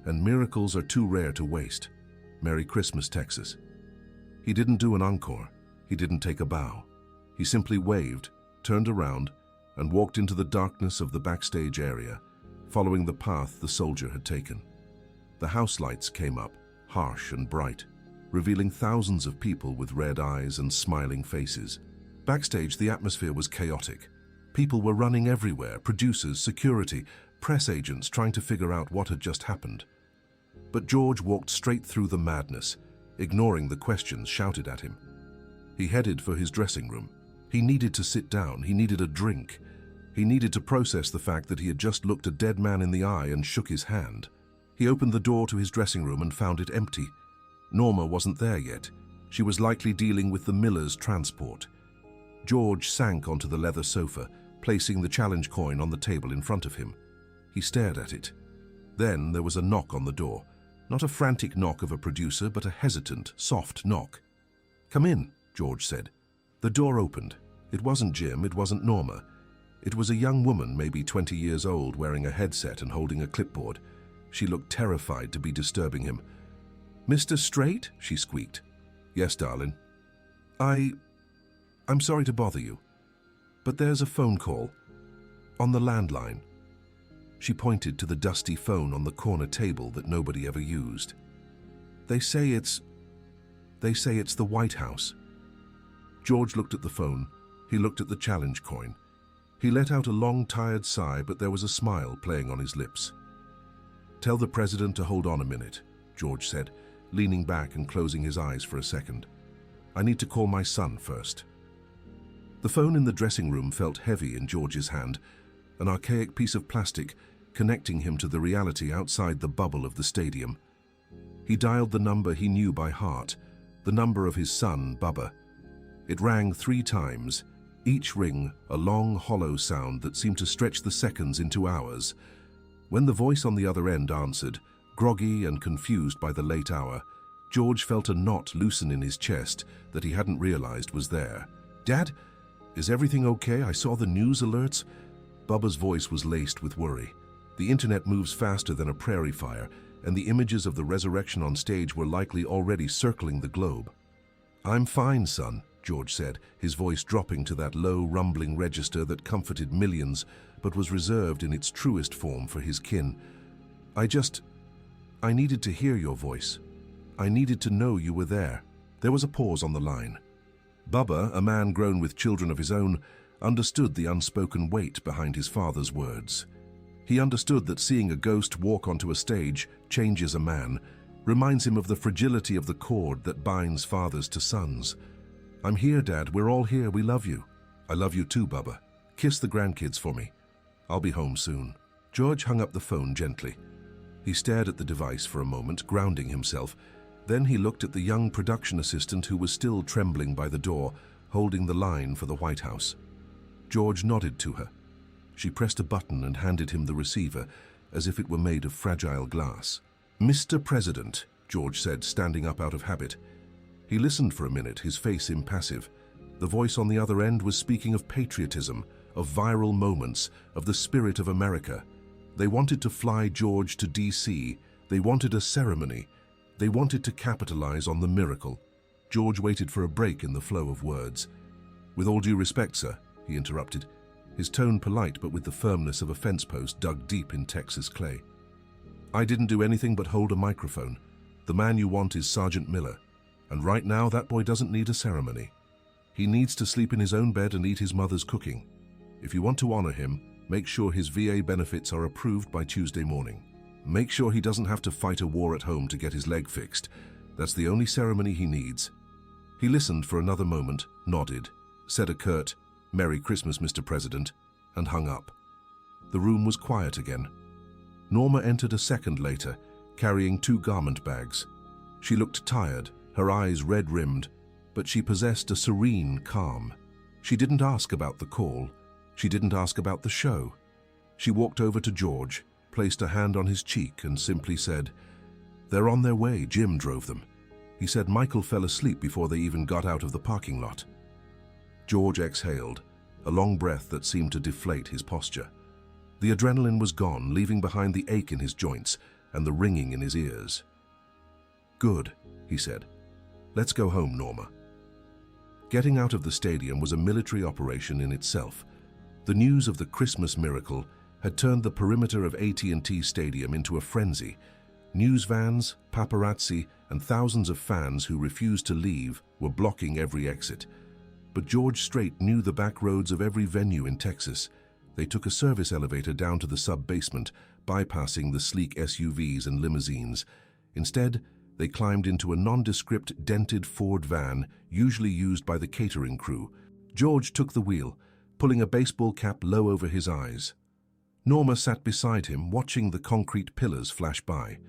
and miracles are too rare to waste. Merry Christmas, Texas." He didn't do an encore. He didn't take a bow. He simply waved, turned around, and walked into the darkness of the backstage area, following the path the soldier had taken. The house lights came up, harsh and bright, revealing thousands of people with red eyes and smiling faces. Backstage, the atmosphere was chaotic. People were running everywhere, producers, security, press agents trying to figure out what had just happened. But George walked straight through the madness, ignoring the questions shouted at him. He headed for his dressing room. He needed to sit down. He needed a drink. He needed to process the fact that he had just looked a dead man in the eye and shook his hand. He opened the door to his dressing room and found it empty. Norma wasn't there yet. She was likely dealing with the miller's transport. George sank onto the leather sofa, placing the challenge coin on the table in front of him. He stared at it. Then there was a knock on the door. Not a frantic knock of a producer, but a hesitant, soft knock. "Come in," George said. The door opened. It wasn't Jim, it wasn't Norma. It was a young woman, maybe 20 years old, wearing a headset and holding a clipboard. She looked terrified to be disturbing him. "Mr. Strait?" she squeaked. "Yes, darling." I'm sorry to bother you, but there's a phone call. On the landline." She pointed to the dusty phone on the corner table that nobody ever used. They say it's the White House." George looked at the phone. He looked at the challenge coin. He let out a long, tired sigh, but there was a smile playing on his lips. "Tell the president to hold on a minute," George said, leaning back and closing his eyes for a second. "I need to call my son first." The phone in the dressing room felt heavy in George's hand, an archaic piece of plastic connecting him to the reality outside the bubble of the stadium. He dialed the number he knew by heart, the number of his son, Bubba. It rang 3 times, each ring a long, hollow sound that seemed to stretch the seconds into hours. When the voice on the other end answered, groggy and confused by the late hour, George felt a knot loosen in his chest that he hadn't realized was there. "Dad? Is everything okay? I saw the news alerts." Bubba's voice was laced with worry. The internet moves faster than a prairie fire, and the images of the resurrection on stage were likely already circling the globe. "I'm fine, son," George said, his voice dropping to that low, rumbling register that comforted millions, but was reserved in its truest form for his kin. I needed to hear your voice. I needed to know you were there." There was a pause on the line. Bubba, a man grown with children of his own, understood the unspoken weight behind his father's words. He understood that seeing a ghost walk onto a stage changes a man, reminds him of the fragility of the cord that binds fathers to sons. "I'm here, Dad. We're all here. We love you." "I love you too, Bubba. Kiss the grandkids for me. I'll be home soon." George hung up the phone gently. He stared at the device for a moment, grounding himself. Then he looked at the young production assistant who was still trembling by the door, holding the line for the White House. George nodded to her. She pressed a button and handed him the receiver, as if it were made of fragile glass. "Mr. President," George said, standing up out of habit. He listened for a minute, his face impassive. The voice on the other end was speaking of patriotism, of viral moments, of the spirit of America. They wanted to fly George to D.C. They wanted a ceremony. They wanted to capitalize on the miracle. George waited for a break in the flow of words. "With all due respect, sir," he interrupted, his tone polite but with the firmness of a fence post dug deep in Texas clay. "I didn't do anything but hold a microphone. The man you want is Sergeant Miller, and right now that boy doesn't need a ceremony. He needs to sleep in his own bed and eat his mother's cooking. If you want to honor him, make sure his VA benefits are approved by Tuesday morning. Make sure he doesn't have to fight a war at home to get his leg fixed. That's the only ceremony he needs." He listened for another moment, nodded, said a curt, "Merry Christmas, Mr. President," and hung up. The room was quiet again. Norma entered a second later, carrying 2 garment bags. She looked tired, her eyes red-rimmed, but she possessed a serene calm. She didn't ask about the call. She didn't ask about the show. She walked over to George, placed a hand on his cheek, and simply said, "They're on their way. Jim drove them. He said Michael fell asleep before they even got out of the parking lot." George exhaled, a long breath that seemed to deflate his posture. The adrenaline was gone, leaving behind the ache in his joints and the ringing in his ears. "Good," he said. "Let's go home, Norma." Getting out of the stadium was a military operation in itself. The news of the Christmas miracle had turned the perimeter of AT&T Stadium into a frenzy. News vans, paparazzi, and thousands of fans who refused to leave were blocking every exit. But George Strait knew the back roads of every venue in Texas. They took a service elevator down to the sub-basement, bypassing the sleek SUVs and limousines. Instead, they climbed into a nondescript, dented Ford van, usually used by the catering crew. George took the wheel, pulling a baseball cap low over his eyes. Norma sat beside him, watching the concrete pillars flash by.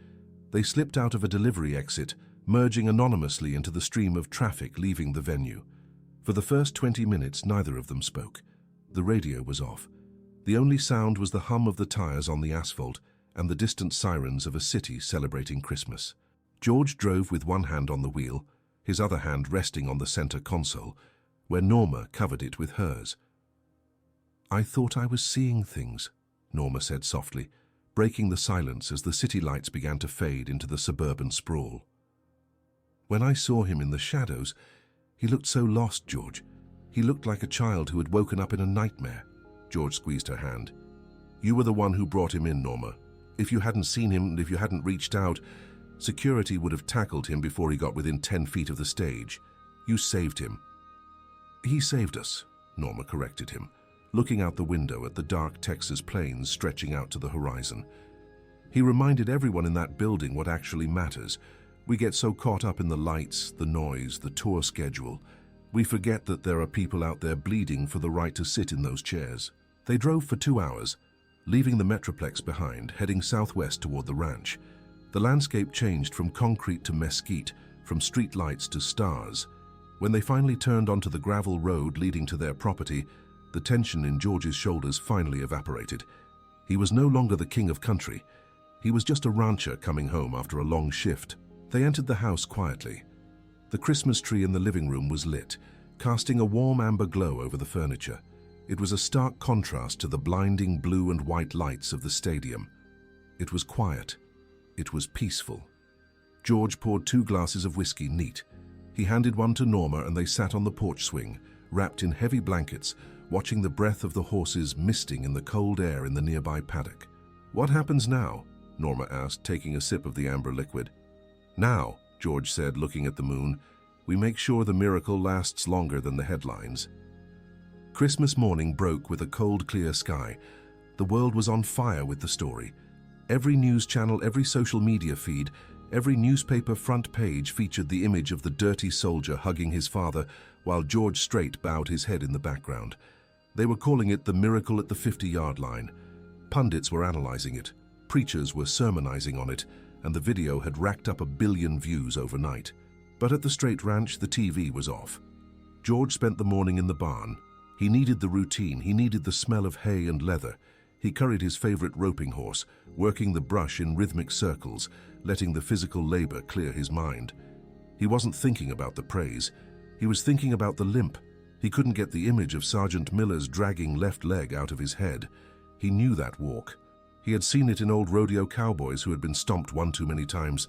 They slipped out of a delivery exit, merging anonymously into the stream of traffic leaving the venue. For the first 20 minutes, neither of them spoke. The radio was off. The only sound was the hum of the tires on the asphalt and the distant sirens of a city celebrating Christmas. George drove with one hand on the wheel, his other hand resting on the center console, where Norma covered it with hers. "I thought I was seeing things," Norma said softly, breaking the silence as the city lights began to fade into the suburban sprawl. "When I saw him in the shadows, he looked so lost, George. He looked like a child who had woken up in a nightmare." George squeezed her hand. "You were the one who brought him in, Norma. If you hadn't seen him and if you hadn't reached out, security would have tackled him before he got within 10 feet of the stage. You saved him." "He saved us," Norma corrected him, looking out the window at the dark Texas plains stretching out to the horizon. "He reminded everyone in that building what actually matters. We get so caught up in the lights, the noise, the tour schedule. We forget that there are people out there bleeding for the right to sit in those chairs." They drove for 2 hours, leaving the Metroplex behind, heading southwest toward the ranch. The landscape changed from concrete to mesquite, from street lights to stars. When they finally turned onto the gravel road leading to their property, the tension in George's shoulders finally evaporated. He was no longer the king of country. He was just a rancher coming home after a long shift. They entered the house quietly. The Christmas tree in the living room was lit, casting a warm amber glow over the furniture. It was a stark contrast to the blinding blue and white lights of the stadium. It was quiet. It was peaceful. George poured 2 glasses of whiskey neat. He handed one to Norma and they sat on the porch swing, wrapped in heavy blankets, watching the breath of the horses misting in the cold air in the nearby paddock. "What happens now?" Norma asked, taking a sip of the amber liquid. "Now," George said, looking at the moon, "we make sure the miracle lasts longer than the headlines." Christmas morning broke with a cold, clear sky. The world was on fire with the story. Every news channel, every social media feed, every newspaper front page featured the image of the dirty soldier hugging his father while George Strait bowed his head in the background. They were calling it the miracle at the 50-yard line. Pundits were analyzing it. Preachers were sermonizing on it, and the video had racked up 1 billion views overnight. But at the Strait Ranch, the TV was off. George spent the morning in the barn. He needed the routine. He needed the smell of hay and leather. He curried his favorite roping horse, working the brush in rhythmic circles, letting the physical labor clear his mind. He wasn't thinking about the praise. He was thinking about the limp. He couldn't get the image of Sergeant Miller's dragging left leg out of his head. He knew that walk. He had seen it in old rodeo cowboys who had been stomped one too many times,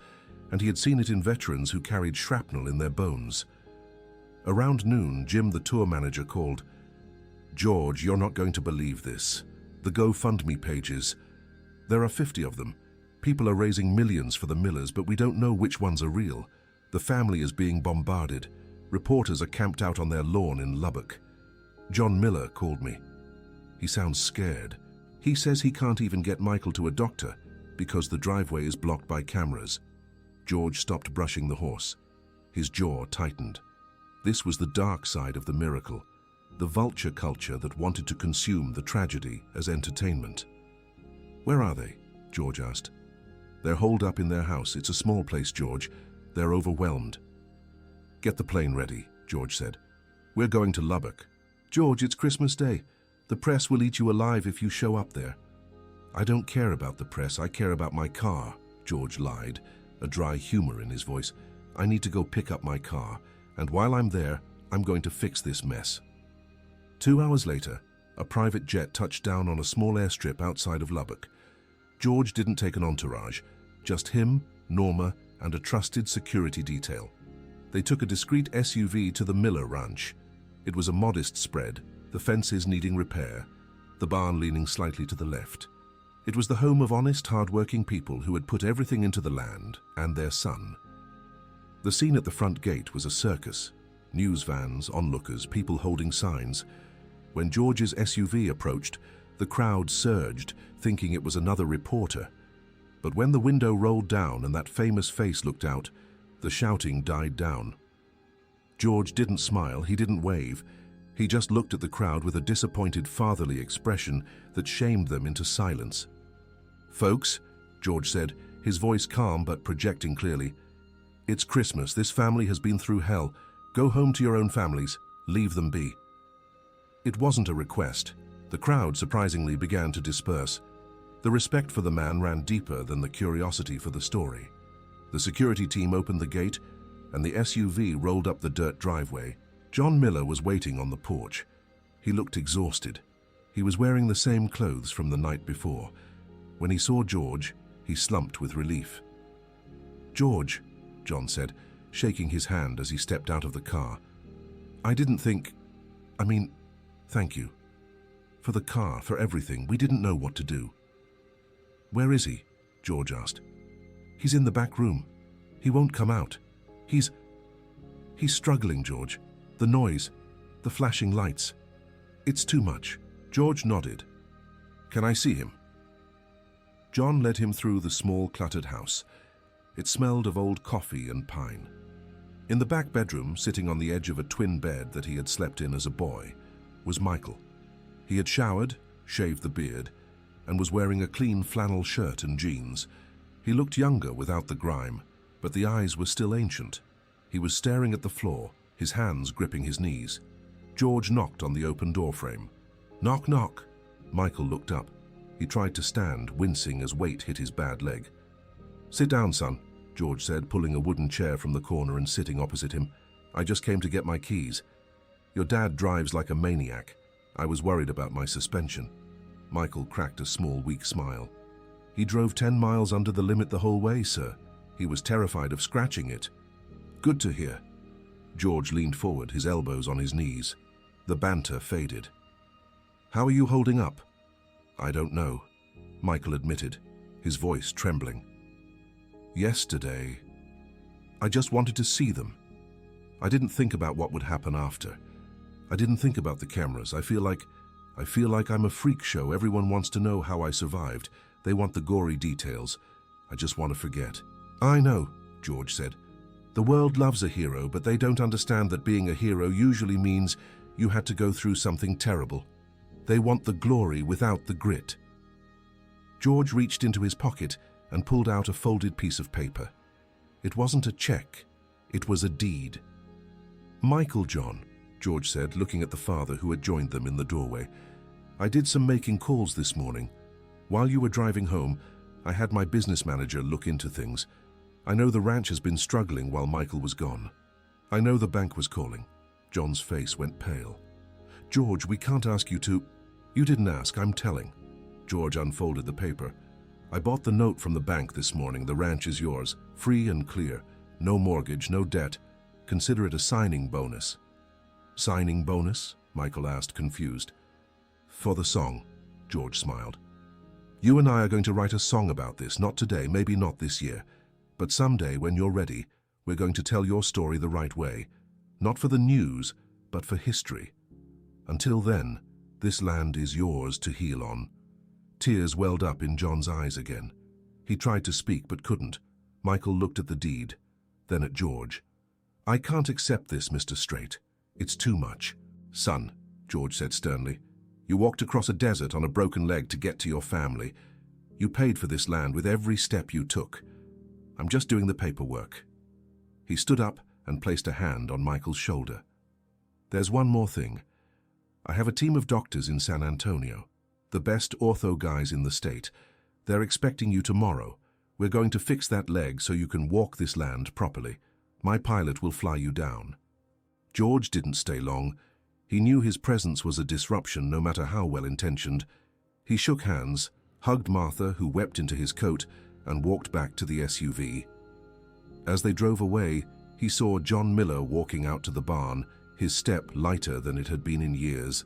and he had seen it in veterans who carried shrapnel in their bones. Around noon, Jim, the tour manager, called. "George, you're not going to believe this. The GoFundMe pages. There are 50 of them. People are raising millions for the Millers, but we don't know which ones are real. The family is being bombarded. Reporters are camped out on their lawn in Lubbock. John Miller called me. He sounds scared. He says he can't even get Michael to a doctor because the driveway is blocked by cameras." George stopped brushing the horse. His jaw tightened. This was the dark side of the miracle, the vulture culture that wanted to consume the tragedy as entertainment. "Where are they?" George asked. "They're holed up in their house. It's a small place, George. They're overwhelmed." "Get the plane ready," George said. "We're going to Lubbock." "George, it's Christmas Day. The press will eat you alive if you show up there." "I don't care about the press. I care about my car," George lied, a dry humor in his voice. "I need to go pick up my car, and while I'm there, I'm going to fix this mess." 2 hours later, a private jet touched down on a small airstrip outside of Lubbock. George didn't take an entourage, just him, Norma, and a trusted security detail. They took a discreet SUV to the Miller Ranch. It was a modest spread, the fences needing repair, the barn leaning slightly to the left. It was the home of honest, hard-working people who had put everything into the land and their son. The scene at the front gate was a circus. News vans, onlookers, people holding signs. When George's SUV approached, the crowd surged, thinking it was another reporter. But when the window rolled down and that famous face looked out, the shouting died down. George didn't smile, he didn't wave. He just looked at the crowd with a disappointed fatherly expression that shamed them into silence. "Folks," George said, his voice calm but projecting clearly, "it's Christmas. This family has been through hell. Go home to your own families. Leave them be." It wasn't a request. The crowd surprisingly began to disperse. The respect for the man ran deeper than the curiosity for the story. The security team opened the gate, and the SUV rolled up the dirt driveway. John Miller was waiting on the porch. He looked exhausted. He was wearing the same clothes from the night before. When he saw George, he slumped with relief. "George," John said, shaking his hand as he stepped out of the car. Thank you. For the car, for everything. We didn't know what to do." "Where is he?" George asked. "He's in the back room. He won't come out. He's struggling, George. The noise, the flashing lights. It's too much." George nodded. "Can I see him?" John led him through the small, cluttered house. It smelled of old coffee and pine. In the back bedroom, sitting on the edge of a twin bed that he had slept in as a boy, was Michael. He had showered, shaved the beard, and was wearing a clean flannel shirt and jeans. He looked younger without the grime, but the eyes were still ancient. He was staring at the floor, his hands gripping his knees. George knocked on the open doorframe. "Knock, knock." Michael looked up. He tried to stand, wincing as weight hit his bad leg. "Sit down, son," George said, pulling a wooden chair from the corner and sitting opposite him. "I just came to get my keys. Your dad drives like a maniac. I was worried about my suspension." Michael cracked a small, weak smile. He drove 10 miles under the limit the whole way, sir. He was terrified of scratching it. Good to hear. George leaned forward, his elbows on his knees. The banter faded. How are you holding up? I don't know, Michael admitted, his voice trembling. Yesterday, I just wanted to see them. I didn't think about what would happen after. I didn't think about the cameras. I feel like I'm a freak show. Everyone wants to know how I survived. They want the gory details. I just want to forget. I know, George said. The world loves a hero, but they don't understand that being a hero usually means you had to go through something terrible. They want the glory without the grit. George reached into his pocket and pulled out a folded piece of paper. It wasn't a check. It was a deed. Michael John, George said, looking at the father who had joined them in the doorway. I did some making calls this morning. While you were driving home, I had my business manager look into things. I know the ranch has been struggling while Michael was gone. I know the bank was calling. John's face went pale. George, we can't ask you to... You didn't ask, I'm telling. George unfolded the paper. I bought the note from the bank this morning. The ranch is yours, free and clear. No mortgage, no debt. Consider it a signing bonus. Signing bonus? Michael asked, confused. For the song, George smiled. You and I are going to write a song about this, not today, maybe not this year. But someday, when you're ready, we're going to tell your story the right way. Not for the news, but for history. Until then, this land is yours to heal on. Tears welled up in John's eyes again. He tried to speak but couldn't. Michael looked at the deed, then at George. I can't accept this, Mr. Strait. It's too much. Son, George said sternly, you walked across a desert on a broken leg to get to your family. You paid for this land with every step you took. I'm just doing the paperwork. He stood up and placed a hand on Michael's shoulder. There's one more thing. I have a team of doctors in San Antonio, the best ortho guys in the state. They're expecting you tomorrow. We're going to fix that leg so you can walk this land properly. My pilot will fly you down. George didn't stay long. He knew his presence was a disruption, no matter how well-intentioned. He shook hands, hugged Martha, who wept into his coat, and walked back to the SUV. As they drove away, he saw John Miller walking out to the barn, his step lighter than it had been in years.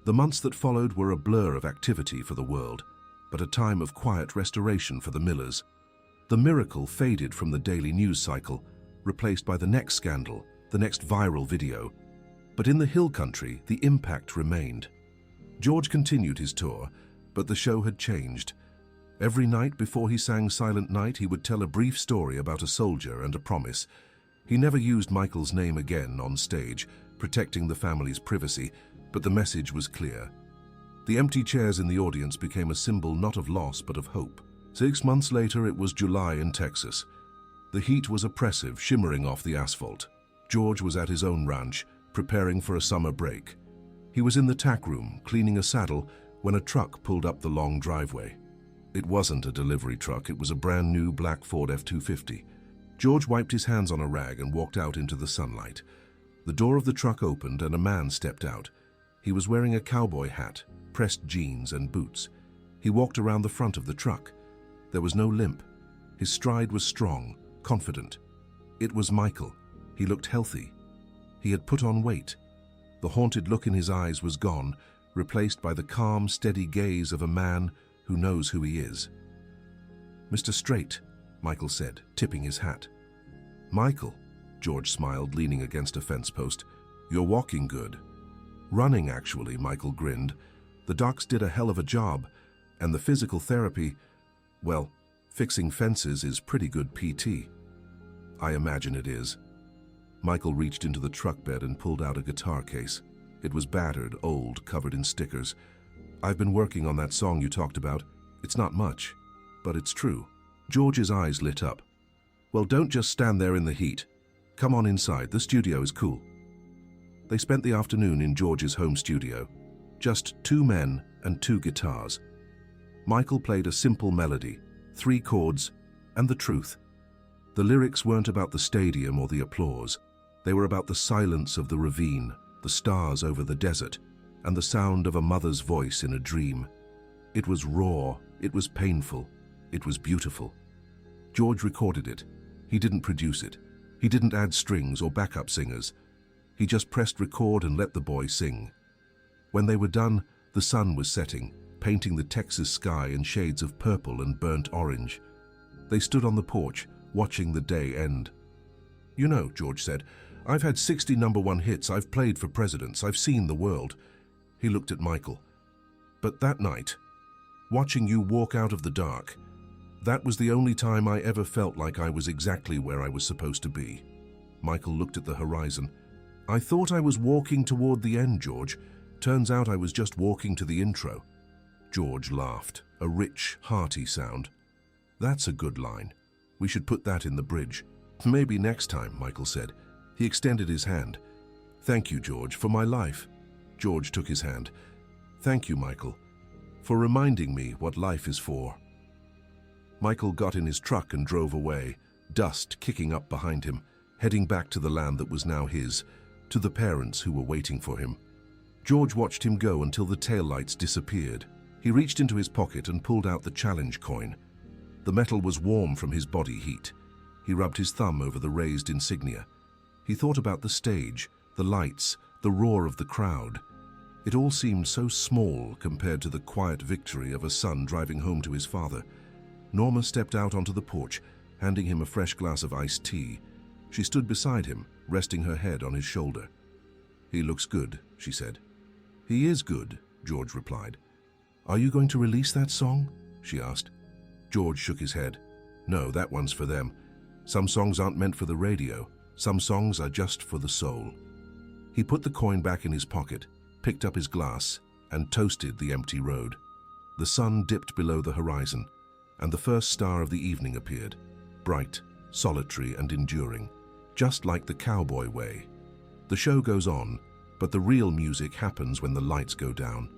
The months that followed were a blur of activity for the world, but a time of quiet restoration for the Millers. The miracle faded from the daily news cycle, replaced by the next scandal, the next viral video. But in the hill country, the impact remained. George continued his tour, but the show had changed. Every night before he sang Silent Night, he would tell a brief story about a soldier and a promise. He never used Michael's name again on stage, protecting the family's privacy, but the message was clear. The empty chairs in the audience became a symbol not of loss but of hope. 6 months later, it was July in Texas. The heat was oppressive, shimmering off the asphalt. George was at his own ranch, preparing for a summer break. He was in the tack room, cleaning a saddle, when a truck pulled up the long driveway. It wasn't a delivery truck, it was a brand new black Ford F-250. George wiped his hands on a rag and walked out into the sunlight. The door of the truck opened and a man stepped out. He was wearing a cowboy hat, pressed jeans and boots. He walked around the front of the truck. There was no limp. His stride was strong, confident. It was Michael. He looked healthy. He had put on weight. The haunted look in his eyes was gone, replaced by the calm, steady gaze of a man who knows who he is. Mr. Strait, Michael said, tipping his hat. Michael, George smiled, leaning against a fence post. You're walking good. Running, actually, Michael grinned. The docs did a hell of a job, and the physical therapy, well, fixing fences is pretty good PT. I imagine it is. Michael reached into the truck bed and pulled out a guitar case. It was battered, old, covered in stickers. I've been working on that song you talked about. It's not much, but it's true. George's eyes lit up. Well, don't just stand there in the heat. Come on inside, the studio is cool. They spent the afternoon in George's home studio. Just 2 men and 2 guitars. Michael played a simple melody, 3 chords, and the truth. The lyrics weren't about the stadium or the applause. They were about the silence of the ravine, the stars over the desert, and the sound of a mother's voice in a dream. It was raw, It was painful. It was beautiful. George recorded it. He didn't produce it. He didn't add strings or backup singers. He just pressed record and let the boy sing. When they were done, the sun was setting, painting the Texas sky in shades of purple and burnt orange. They stood on the porch, watching the day end. "You know," George said, "I've had 60 #1 hits, I've played for presidents, I've seen the world." He looked at Michael. "But that night, watching you walk out of the dark, that was the only time I ever felt like I was exactly where I was supposed to be." Michael looked at the horizon. "I thought I was walking toward the end, George. Turns out I was just walking to the intro." George laughed, a rich, hearty sound. "That's a good line. We should put that in the bridge." "Maybe next time," Michael said. He extended his hand. "Thank you, George, for my life." George took his hand. "Thank you, Michael, for reminding me what life is for." Michael got in his truck and drove away, dust kicking up behind him, heading back to the land that was now his, to the parents who were waiting for him. George watched him go until the taillights disappeared. He reached into his pocket and pulled out the challenge coin. The metal was warm from his body heat. He rubbed his thumb over the raised insignia. He thought about the stage, the lights, the roar of the crowd. It all seemed so small compared to the quiet victory of a son driving home to his father. Norma stepped out onto the porch, handing him a fresh glass of iced tea. She stood beside him, resting her head on his shoulder. "He looks good," she said. "He is good," George replied. "Are you going to release that song?" she asked. George shook his head. "No, that one's for them. Some songs aren't meant for the radio. Some songs are just for the soul." He put the coin back in his pocket, picked up his glass, and toasted the empty road. The sun dipped below the horizon, and the first star of the evening appeared, bright, solitary, and enduring, just like the cowboy way. The show goes on, but the real music happens when the lights go down.